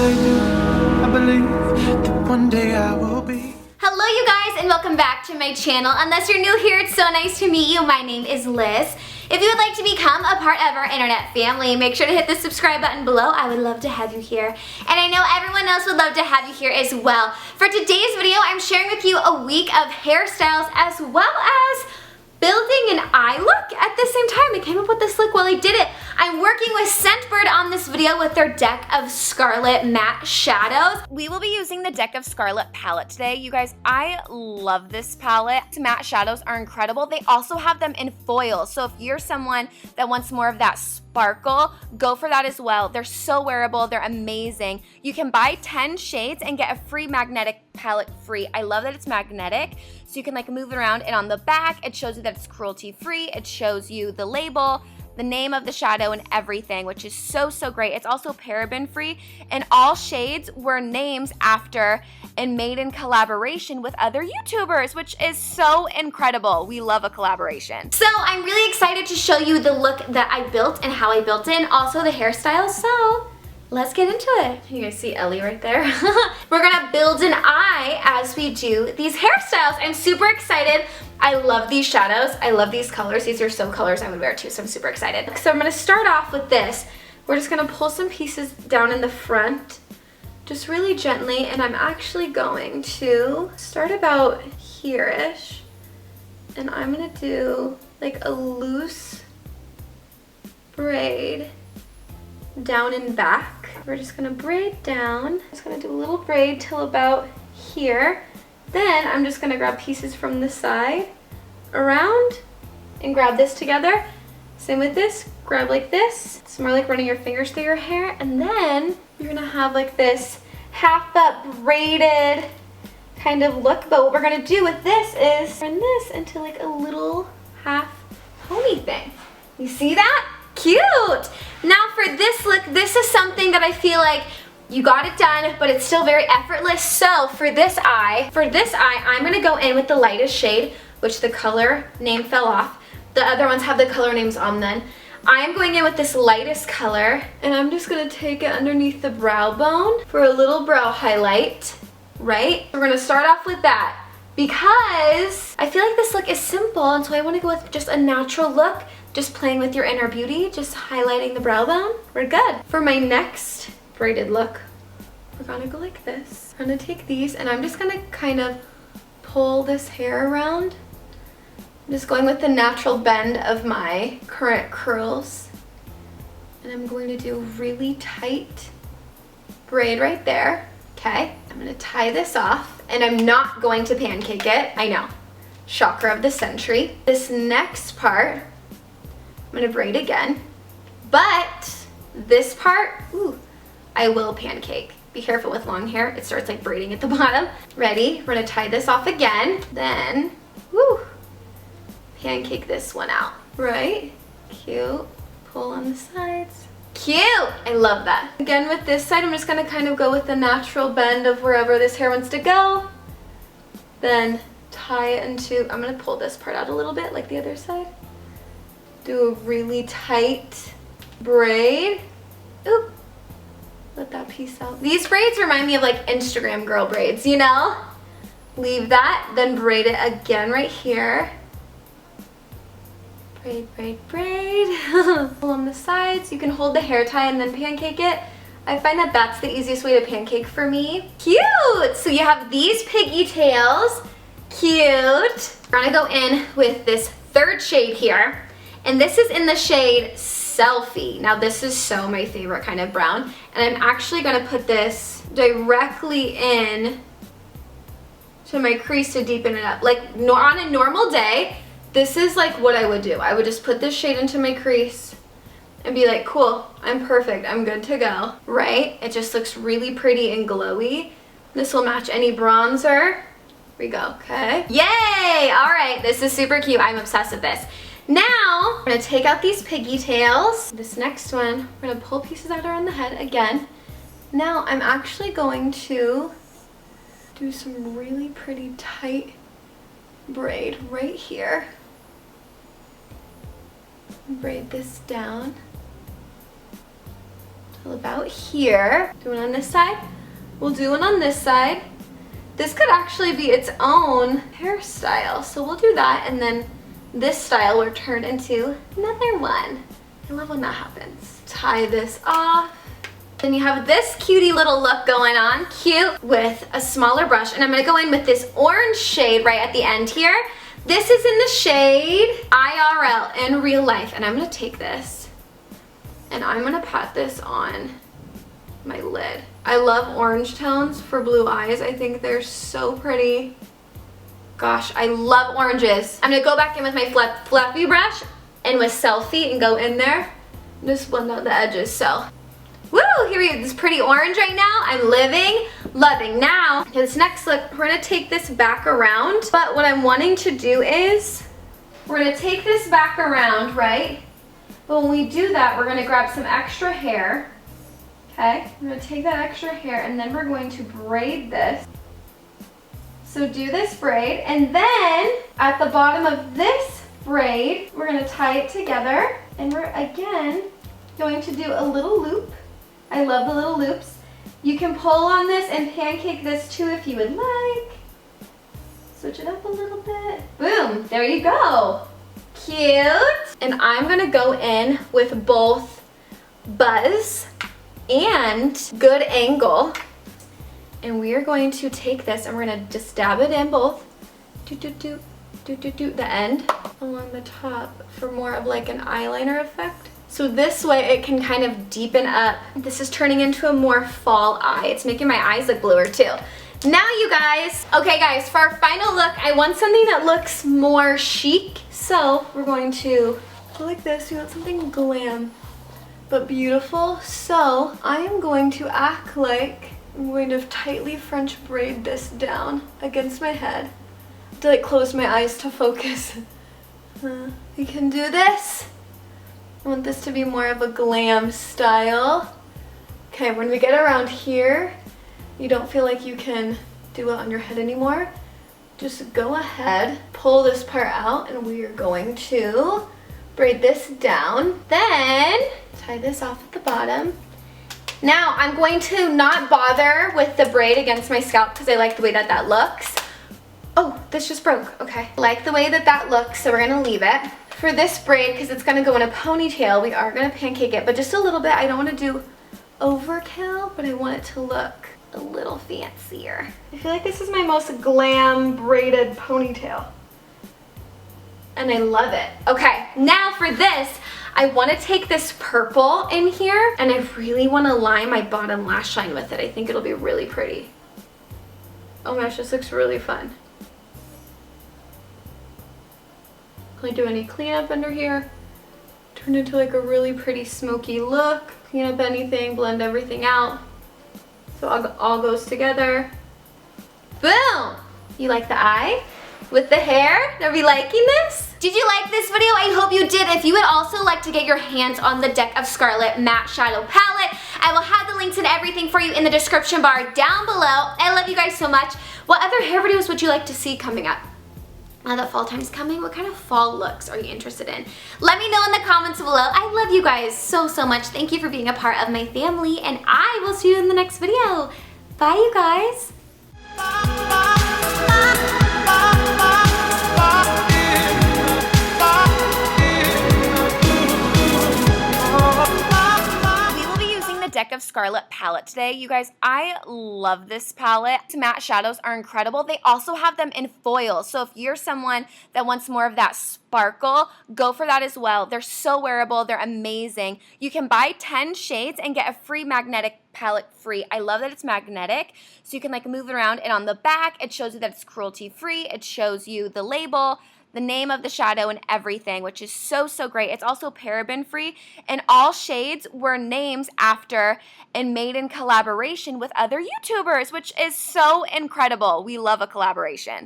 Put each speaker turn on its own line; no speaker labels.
I do, I believe that one day I will be.
Hello you guys and welcome back to my channel. Unless you're new here, it's so nice to meet you. My name is Lyss. If you would like to become a part of our internet family, make sure to hit the subscribe button below. I would love to have you here. And I know everyone else would love to have you here as well. For today's video, I'm sharing with you a week of hairstyles as well as building an eye look at the same time. I came up with this look while I did it. I'm working with Scentbird on this video with their Deck of Scarlet matte shadows. We will be using the Deck of Scarlet palette today. You guys, I love this palette. Matte shadows are incredible. They also have them in foil. So if you're someone that wants more of that sparkle, go for that as well. They're so wearable. They're amazing. You can buy 10 shades and get a free magnetic palette free. I love that it's magnetic, so you can like move it around, and on the back it shows you that it's cruelty free. It shows you the label, the name of the shadow, and everything, which is so great. It's also paraben free, and all shades were names after and made in collaboration with other YouTubers, which is so incredible. We love a collaboration. So I'm really excited to show you the look that I built and how I built it, and also the hairstyle. So let's get into it. You guys see Ellie right there? We're gonna build an eye as we do these hairstyles. I'm super excited. I love these shadows. I love these colors. These are so colors I would wear too, so I'm super excited. So I'm gonna start off with this. We're just gonna pull some pieces down in the front, just really gently, and I'm actually going to start about here-ish, and I'm gonna do like a loose braid down and back. We're just gonna braid down. Just gonna do a little braid till about here. Then I'm just gonna grab pieces from the side around and grab this together. Same with this, grab like this. It's more like running your fingers through your hair, and then you're gonna have like this half up braided kind of look. But what we're gonna do with this is turn this into like a little half pony thing. You see that? Cute! Now for this look, this is something that I feel like you got it done, but it's still very effortless. So for this eye, I'm gonna go in with the lightest shade, which the color name fell off. The other ones have the color names on them. I'm going in with this lightest color, and I'm just gonna take it underneath the brow bone for a little brow highlight, right? We're gonna start off with that because I feel like this look is simple, and so I wanna go with just a natural look, just playing with your inner beauty, just highlighting the brow bone. We're good. For my next braided look, we're gonna go like this. I'm gonna take these, and I'm just gonna kind of pull this hair around. I'm just going with the natural bend of my current curls, and I'm going to do a really tight braid right there. Okay, I'm gonna tie this off, and I'm not going to pancake it. I know, shocker of the century. This next part, I'm gonna braid again, but this part, ooh, I will pancake. Be careful with long hair. It starts like braiding at the bottom. Ready? We're gonna tie this off again. Then, woo, pancake this one out. Right? Cute. Pull on the sides. Cute! I love that. Again with this side, I'm just gonna kind of go with the natural bend of wherever this hair wants to go. Then tie it into, I'm gonna pull this part out a little bit like the other side. Do a really tight braid. Oop. Let that piece out. These braids remind me of like Instagram girl braids, you know? Leave that, then braid it again right here. Braid, braid, braid. Pull on the sides. You can hold the hair tie and then pancake it. I find that that's the easiest way to pancake for me. Cute! So you have these pigtails. Cute. We're gonna go in with this third shade here. And this is in the shade Selfie. Now this is so my favorite kind of brown, and I'm actually gonna put this directly in to my crease to deepen it up. Like on a normal day, this is like what I would do. I would just put this shade into my crease and be like, cool, I'm perfect, I'm good to go, right? It just looks really pretty and glowy. This will match any bronzer. Here we go, okay? Yay! All right, this is super cute. I'm obsessed with this. Now, we're gonna take out these pigtails. This next one, we're gonna pull pieces out around the head again. Now, I'm actually going to do some really pretty tight braid right here. Braid this down. till about here. Do one on this side. We'll do one on this side. This could actually be its own hairstyle. So we'll do that, and then this style will turn into another one. I love when that happens. Tie this off. Then you have this cutie little look going on, cute, with a smaller brush. And I'm gonna go in with this orange shade right at the end here. This is in the shade IRL, in real life. And I'm gonna take this and I'm gonna pat this on my lid. I love orange tones for blue eyes. I think they're so pretty. Gosh, I love oranges. I'm gonna go back in with my fluffy brush and with Selfie and go in there and just blend out the edges. So, woo, here we go, this pretty orange right now. I'm living, loving. Now, this next look, we're gonna take this back around, but what I'm wanting to do is, we're gonna take this back around, right? But when we do that, we're gonna grab some extra hair, okay? I'm gonna take that extra hair and then we're going to braid this. So do this braid, and then at the bottom of this braid, we're gonna tie it together, and we're again going to do a little loop. I love the little loops. You can pull on this and pancake this too if you would like. Switch it up a little bit. Boom, there you go. Cute. And I'm gonna go in with both Buzz and Good Angle. And we are going to take this and we're gonna just dab it in both. The end along the top for more of like an eyeliner effect. So this way it can kind of deepen up. This is turning into a more fall eye. It's making my eyes look bluer too. Now you guys, okay guys, for our final look, I want something that looks more chic. So we're going to go like this. We want something glam, but beautiful. So I am going to act like I'm going to tightly French braid this down against my head to like close my eyes to focus. We can do this. I want this to be more of a glam style. Okay, when we get around here, you don't feel like you can do it on your head anymore. Just go ahead, pull this part out, and we are going to braid this down. Then tie this off at the bottom. Now I'm going to not bother with the braid against my scalp because I like the way that that looks. Oh, this just broke, okay. I like the way that that looks, so we're gonna leave it. For this braid, because it's gonna go in a ponytail, we are gonna pancake it, but just a little bit. I don't wanna do overkill, but I want it to look a little fancier. I feel like this is my most glam braided ponytail. And I love it. Okay, now for this, I wanna take this purple in here, and I really wanna line my bottom lash line with it. I think it'll be really pretty. Oh my gosh, this looks really fun. Can I do any cleanup under here? Turn into like a really pretty smoky look. Clean up anything, blend everything out. So it all goes together. Boom! You like the eye? With the hair? Are we liking this? Did you like this video? I hope you did. If you would also like to get your hands on the Deck of Scarlet Matte Shadow Palette, I will have the links and everything for you in the description bar down below. I love you guys so much. What other hair videos would you like to see coming up? Now that fall time's coming, what kind of fall looks are you interested in? Let me know in the comments below. I love you guys so, so much. Thank you for being a part of my family, and I will see you in the next video. Bye, you guys. Deck of Scarlet palette today. You guys, I love this palette. Matte shadows are incredible. They also have them in foil, so if you're someone that wants more of that sparkle, go for that as well. They're so wearable. They're amazing. You can buy 10 shades and get a free magnetic palette free. I love that it's magnetic, so you can like move it around, and on the back it shows you that it's cruelty free. It shows you the label, the name of the shadow, and everything, which is so, so great. It's also paraben free, and all shades were names after and made in collaboration with other YouTubers, which is so incredible. We love a collaboration.